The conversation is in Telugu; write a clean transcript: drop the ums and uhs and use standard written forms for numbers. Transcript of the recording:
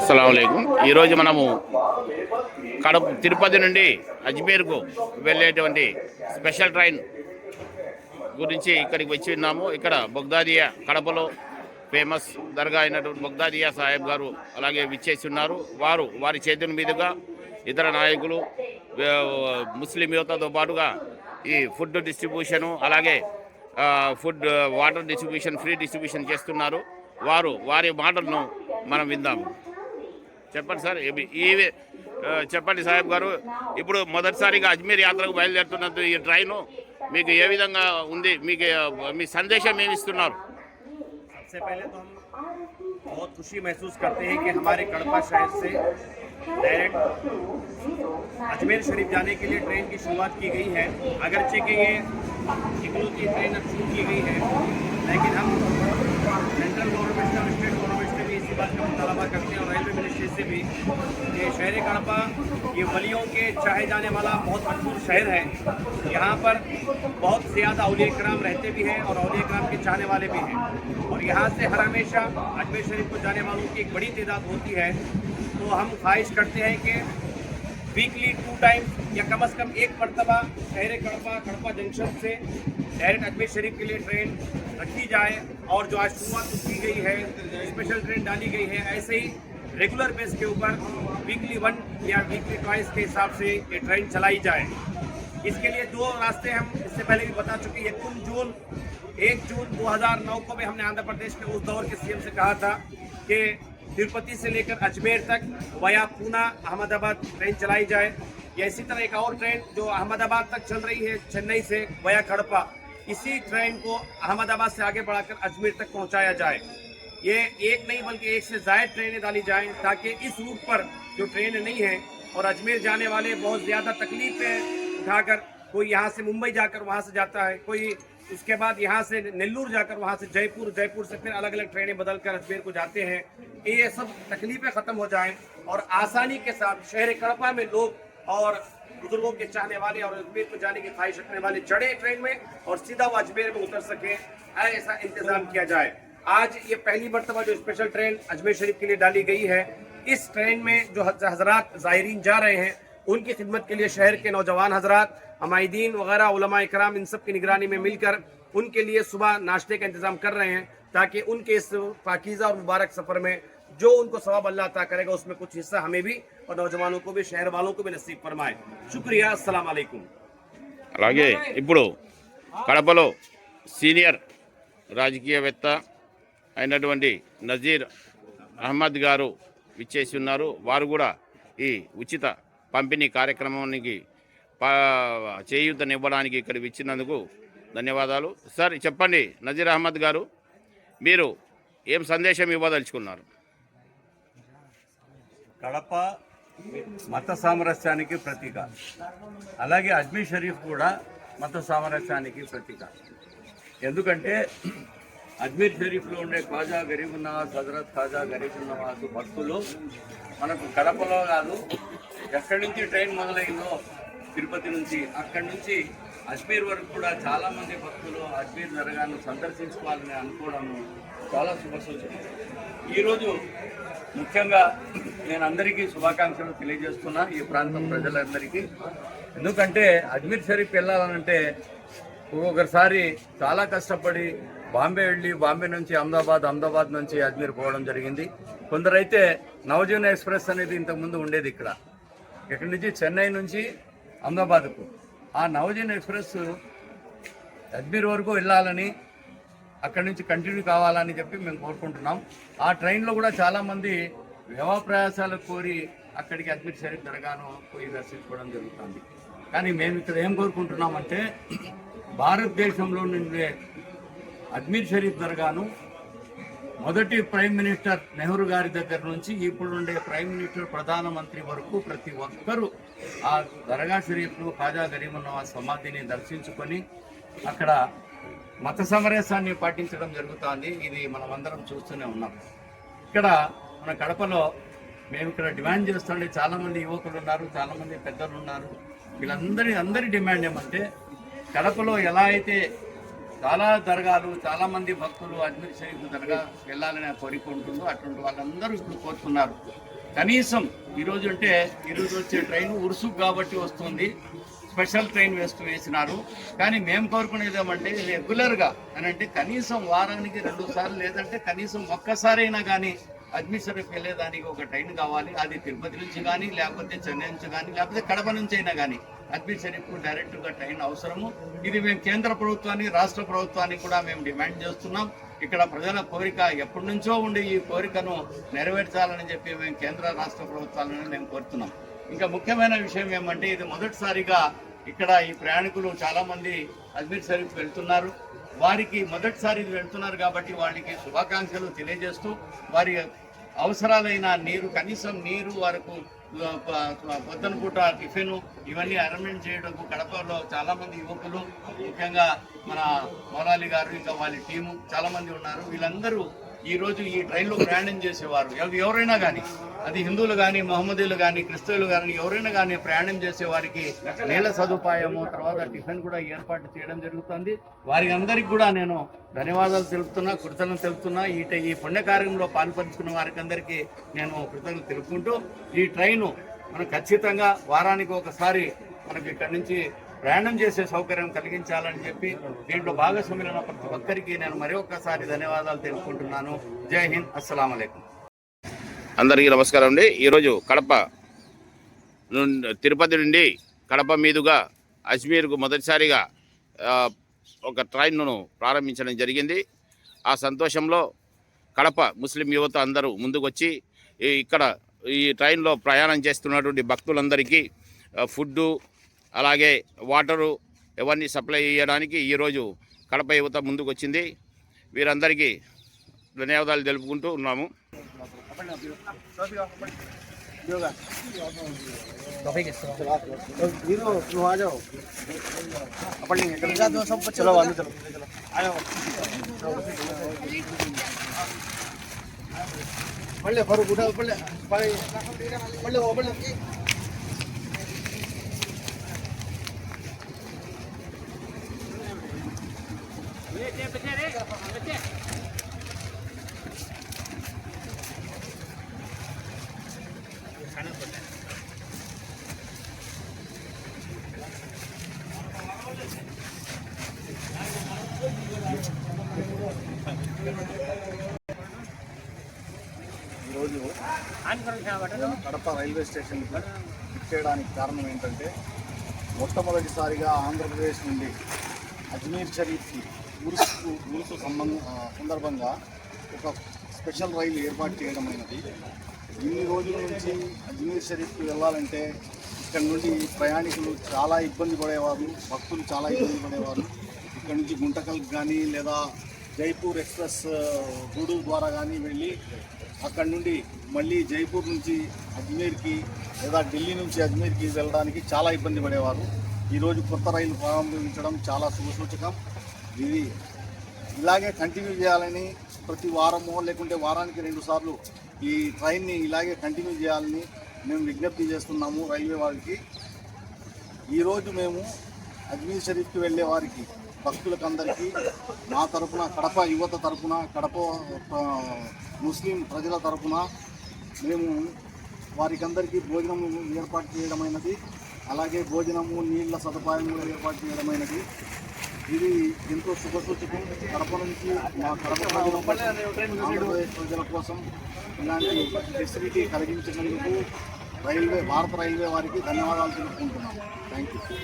అస్సలాము అలైకుం. ఈరోజు మనము కడప తిరుపతి నుండి అజ్మీర్కు వెళ్ళేటువంటి స్పెషల్ ట్రైన్ గురించి ఇక్కడికి వచ్చి ఉన్నాము. ఇక్కడ బొగ్దాదియా కడపలో ఫేమస్ దర్గా అయినటువంటి బొగ్దాదియా సాహెబ్ గారు అలాగే విచ్చేసి ఉన్నారు. వారి చేతుల మీదుగా ఇతర నాయకులు ముస్లిం యువతతో పాటుగా ఈ ఫుడ్ డిస్ట్రిబ్యూషను అలాగే వాటర్ డిస్ట్రిబ్యూషన్ ఫ్రీ డిస్ట్రిబ్యూషన్ చేస్తున్నారు. వారి మాటలను మనం విందాము. చెప్పండి సార్. చెప్పండి సాహెబ్ గారు, ఇప్పుడు మొదటిసారిగా అజ్మీర్ యాత్రకు బయలుదేరుతున్నది ఈ ట్రైను మీకు ఏ విధంగా ఉంది? మీ సందేశం ఏమి ఇస్తున్నారు? सबसे पहले तो हम बहुत खुशी महसूस करते हैं कि हमारे कड़पा शहर से डायरेक्ट अजमेर शरीफ जाने के लिए ट्रेन की शुरुआत की गई है। अगरचे कि ये इकलौती ट्रेन अब शुरू की गई है, लेकिन हम सेंट्रल गवर्नमेंट से और स्टेट गवर्नमेंट से भी इसी बात का मुतालबा करते हैं और रेलवे मिनिस्ट्री से भी कि शहर कड़पा ये वलियों के चाहे जाने वाला बहुत मशहूर शहर है। यहाँ पर बहुत ज़्यादा औलिया कराम रहते भी हैं और औलिया कराम के चाहने वाले भी हैं, और यहाँ से हर हमेशा अजमेर शरीफ को जाने वालों की एक बड़ी तादाद होती है। तो हम ख्वाहिश करते हैं कि वीकली 2 टाइम या कम से कम एक मरतबा शहर कड़पा जंक्शन से डायरेक्ट अजमेर शरीफ के लिए ट्रेन रखी जाए, और जो आज शुरुआत की गई है स्पेशल ट्रेन डाली गई है, ऐसे ही रेगुलर बेस के ऊपर वीकली 1 या वीकली 2 के हिसाब से ये ट्रेन चलाई जाए। इसके लिए 2 रास्ते हम इससे पहले भी बता चुके हैं। 1 जून 2009 को भी हमने आंध्र प्रदेश के उस दौर के सीएम से कहा था कि तिरुपति से लेकर अजमेर तक वया पूना अहमदाबाद ट्रेन चलाई जाए, या इसी तरह एक और ट्रेन जो अहमदाबाद तक चल रही है चेन्नई से वया कड़पा, इसी ट्रेन को अहमदाबाद से आगे बढ़ाकर अजमेर तक पहुंचाया जाए। ये एक नहीं बल्कि 1 से ज़्यादा ट्रेनें डाली जाएं, ताकि इस रूट पर जो ट्रेन नहीं है और अजमेर जाने वाले बहुत ज़्यादा तकलीफ़ें उठाकर, कोई यहाँ से मुंबई जाकर वहाँ से जाता है, कोई उसके बाद यहाँ से नेल्लूर जाकर वहाँ से जयपुर से फिर अलग अलग ट्रेनें बदल कर अजमेर को जाते हैं। ये सब तकलीफ़ें ख़त्म हो जाएं और आसानी के साथ शहर कड़पा में लोग और बुजुर्गों के चाहने वाले और अजमेर को जाने की ख्वाहिश रखने वाले चढ़े ट्रेन में और सीधा वो अजमेर में उतर सके, ऐसा इंतज़ाम किया जाए। आज ये पहली मरतबा जो स्पेशल ट्रेन अजमेर शरीफ के लिए डाली गई है, इस ट्रेन में जो हज़रात ज़ायरीन जा रहे हैं उनकी खिदमत के लिए शहर के नौजवान हज़रात, हमायदीन वगैरह उलमा इकराम इन सब की निगरानी में मिलकर उनके लिए सुबह नाश्ते का इंतज़ाम कर रहे हैं, ताकि उनके इस पाकीज़ा और मुबारक सफ़र में जो उनको सवाब अल्लाह अता करेगा उसमें कुछ हिस्सा हमें भी और नौजवानों को भी, शहर वालों को भी नसीब फरमाए। शुक्रिया। अस्सलाम वालेकुम। అలాగే ఇప్పుడు కడపలో సీనియర్ రాజకీయవేత్త అయినటువంటి నజీర్ అహ్మద్ గారు విచ్చేసి ఉన్నారు. వారు కూడా ఈ ఉచిత పంపిణీ కార్యక్రమానికి చేయూతనివ్వడానికి ఇక్కడ ఇచ్చినందుకు ధన్యవాదాలు. సార్ చెప్పండి నజీర్ అహ్మద్ గారు, మీరు ఏం సందేశం ఇవ్వదలుచుకున్నారు? కడప మత సామరస్యానికి ప్రతీక, అలాగే అజ్మీర్ షరీఫ్ కూడా మత సామరస్యానికి ప్రతీక. ఎందుకంటే అజ్మీర్ షరీఫ్లో ఉండే ఖాజా గరీబ్ నవాజ్, హజరత్ ఖాజా గరీబ్ నవాజ్ భక్తులు మనకు కడపలో కాదు, ఎక్కడి నుంచి ట్రైన్ మొదలైందో తిరుపతి నుంచి, అక్కడి నుంచి అజ్మీర్ వరకు కూడా చాలామంది భక్తులు అజ్మీర్ దర్గాను సందర్శించుకోవాలని అనుకోవడం చాలా శుభసూచన. ఈరోజు ముఖ్యంగా నేను అందరికీ శుభాకాంక్షలు తెలియజేస్తున్నా, ఈ ప్రాంతం ప్రజలందరికీ. ఎందుకంటే అజ్మీర్ షరీఫ్ వెళ్ళాలనంటే ఒక్కొక్కసారి చాలా కష్టపడి బాంబే వెళ్ళి, బాంబే నుంచి అహ్మదాబాద్ నుంచి అజ్మీర్ పోవడం జరిగింది. కొందరైతే నవజీవన్ ఎక్స్ప్రెస్ అనేది ఇంతకుముందు ఉండేది ఇక్కడి నుంచి చెన్నై నుంచి అహ్మదాబాద్కు. ఆ నవజీవన్ ఎక్స్ప్రెస్ అజ్మీర్ వరకు వెళ్ళాలని, అక్కడి నుంచి కంటిన్యూ కావాలని చెప్పి మేము కోరుకుంటున్నాం. ఆ ట్రైన్లో కూడా చాలామంది వ్యవప్రయాసాలకు కోరి అక్కడికి అజ్మీర్ షరీఫ్ దర్గాను పోయి దర్శించుకోవడం జరుగుతుంది. కానీ మేము ఇక్కడ ఏం కోరుకుంటున్నామంటే, భారతదేశంలో నుండే అజ్మీర్ షరీఫ్ దర్గాను మొదటి ప్రైమ్ మినిస్టర్ నెహ్రూ గారి దగ్గర నుంచి ఇప్పుడుండే ప్రైమ్ మినిస్టర్, ప్రధానమంత్రి వరకు ప్రతి ఒక్కరూ ఆ దర్గా షరీఫ్ను, ఖాజా గరీబ్ నవాజ్ సమాధిని దర్శించుకొని అక్కడ మత సమరస్యాన్ని పాటించడం జరుగుతుంది. ఇది మనం అందరం చూస్తూనే ఉన్నాం. ఇక్కడ మన కడపలో మేము ఇక్కడ డిమాండ్ చేస్తుండే చాలామంది యువకులు ఉన్నారు, చాలామంది పెద్దలు ఉన్నారు. అందరి డిమాండ్ ఏమంటే, కడపలో ఎలా అయితే చాలా దర్గాలు, చాలామంది భక్తులు అజ్మీర్ షరీఫ్ దర్గా వెళ్ళాలని కోరిక ఉంటుందో, అటువంటి వాళ్ళందరూ ఇప్పుడు కోరుతున్నారు. కనీసం ఈరోజు అంటే ఈరోజు వచ్చే ట్రైన్ ఉరుసు కాబట్టి వస్తుంది, స్పెషల్ ట్రైన్ వేసినారు. కానీ మేము కోరుకునేది ఏమంటే రెగ్యులర్గా అని అంటే కనీసం వారానికి 2 సార్లు లేదంటే కనీసం ఒక్కసారైనా కానీ అజ్మీర్ షరీఫ్ వెళ్ళేదానికి ఒక ట్రైన్ కావాలి. అది తిరుపతి నుంచి కానీ లేకపోతే చెన్నై నుంచి కానీ లేకపోతే కడప నుంచి అయినా కానీ అజ్మీర్ షరీఫ్కు డైరెక్ట్గా ట్రైన్ అవసరము. ఇది మేము కేంద్ర ప్రభుత్వాన్ని రాష్ట్ర ప్రభుత్వాన్ని కూడా మేము డిమాండ్ చేస్తున్నాం. ఇక్కడ ప్రజల కోరిక ఎప్పటి నుంచో ఉండి ఈ కోరికను నెరవేర్చాలని చెప్పి మేము కేంద్ర రాష్ట్ర ప్రభుత్వాలను మేము కోరుతున్నాం. ఇంకా ముఖ్యమైన విషయం ఏమంటే ఇది మొదటిసారిగా ఇక్కడ ఈ ప్రయాణికులు చాలామంది అజ్మీర్ షరీఫ్ వెళ్తున్నారు. వారికి మొదటిసారి వెళ్తున్నారు కాబట్టి వాళ్ళకి శుభాకాంక్షలు తెలియజేస్తూ వారి అవసరాలైన నీరు, కనీసం నీరు వరకు పొద్దున పూట టిఫిన్ ఇవన్నీ అరేంజ్మెంట్ చేయడం కడపలో చాలామంది యువకులు, ముఖ్యంగా మన మౌలాలి గారు ఇంకా వాళ్ళ టీము చాలామంది ఉన్నారు. వీళ్ళందరూ ఈరోజు ఈ ట్రైన్లో ప్రయాణం చేసేవారు ఎవరైనా కానీ, అది హిందువులు కానీ మహమ్మదీలు కానీ క్రిస్తవులు కానీ ఎవరైనా కానీ ప్రయాణం చేసే వారికి నీళ్ళ సదుపాయము తర్వాత టిఫిన్ కూడా ఏర్పాటు చేయడం జరుగుతుంది. వారి అందరికీ కూడా నేను ధన్యవాదాలు తెలుపుతున్నా, కృతజ్ఞతలు తెలుపుతున్నా. ఈ పుణ్యకార్యంలో పాల్పంచుకున్న వారికి అందరికీ నేను కృతజ్ఞతలు తెలుపుకుంటూ ఈ ట్రైను మనం ఖచ్చితంగా వారానికి ఒకసారి మనకి ఇక్కడి నుంచి ప్రయాణం చేసే సౌకర్యం కలిగించాలని చెప్పి దీంట్లో భాగస్వామ్యులైన ప్రతి ఒక్కరికి నేను మరి ఒక్కసారి ధన్యవాదాలు తెలుపుకుంటున్నాను. జై హింద్, అస్సలాము అలైకుం. అందరికీ నమస్కారం అండి. ఈరోజు కడప తిరుపతి నుండి కడప మీదుగా అజ్మీర్కు మొదటిసారిగా ఒక ట్రైన్ను ప్రారంభించడం జరిగింది. ఆ సంతోషంలో కడప ముస్లిం యువత అందరూ ముందుకొచ్చి ఇక్కడ ఈ ట్రైన్లో ప్రయాణం చేస్తున్నటువంటి భక్తులందరికీ ఫుడ్డు అలాగే వాటరు ఇవన్నీ సప్లై చేయడానికి ఈరోజు కడప యువత ముందుకు వచ్చింది. వీరందరికీ ధన్యవాదాలు తెలుపుకుంటూ ఉన్నాము. ఈరోజు కడప రైల్వే స్టేషన్ చేయడానికి కారణం ఏంటంటే మొట్టమొదటిసారిగా ఆంధ్రప్రదేశ్ నుండి అజ్మీర్ షరీఫ్కి ఉరుసు సందర్భంగా ఒక స్పెషల్ రైలు ఏర్పాటు చేయడమైనది. ఇన్ని రోజుల నుంచి అజ్మీర్ షరీఫ్కి వెళ్ళాలంటే ఇక్కడ నుండి ప్రయాణికులు చాలా ఇబ్బంది పడేవారు, భక్తులు చాలా ఇబ్బంది పడేవారు. ఇక్కడ నుంచి గుంటకల్కి కానీ లేదా జైపూర్ ఎక్స్ప్రెస్ గూడూరు ద్వారా కానీ వెళ్ళి అక్కడి నుండి మళ్ళీ జైపూర్ నుంచి అజ్మీర్కి లేదా ఢిల్లీ నుంచి అజ్మీర్కి వెళ్ళడానికి చాలా ఇబ్బంది పడేవారు. ఈరోజు కొత్త రైలు ప్రారంభించడం చాలా శుభసూచకం. ఇది ఇలాగే కంటిన్యూ చేయాలని ప్రతి వారమో లేకుంటే వారానికి 2 సార్లు ఈ ట్రైన్ని ఇలాగే కంటిన్యూ చేయాలని మేము విజ్ఞప్తి చేస్తున్నాము రైల్వే వారికి. ఈరోజు మేము అజ్మీర్ షరీఫ్కి వెళ్ళే వారికి భక్తులకందరికీ మా తరఫున, కడప యువత తరఫున, కడప ముస్లిం ప్రజల తరఫున మేము వారికి అందరికీ భోజనము ఏర్పాటు చేయడమైనది. అలాగే భోజనము నీళ్ళ సదుపాయం కూడా ఏర్పాటు చేయడమైనది. ఇది ఎంతో శుభసూచకం. కడప నుంచి మా కడప ప్రజల కోసం ఇలాంటి ఫెసిలిటీ కలిగించినందుకు భారత రైల్వే వారికి ధన్యవాదాలు తెలుపుకుంటున్నాము. Thank you.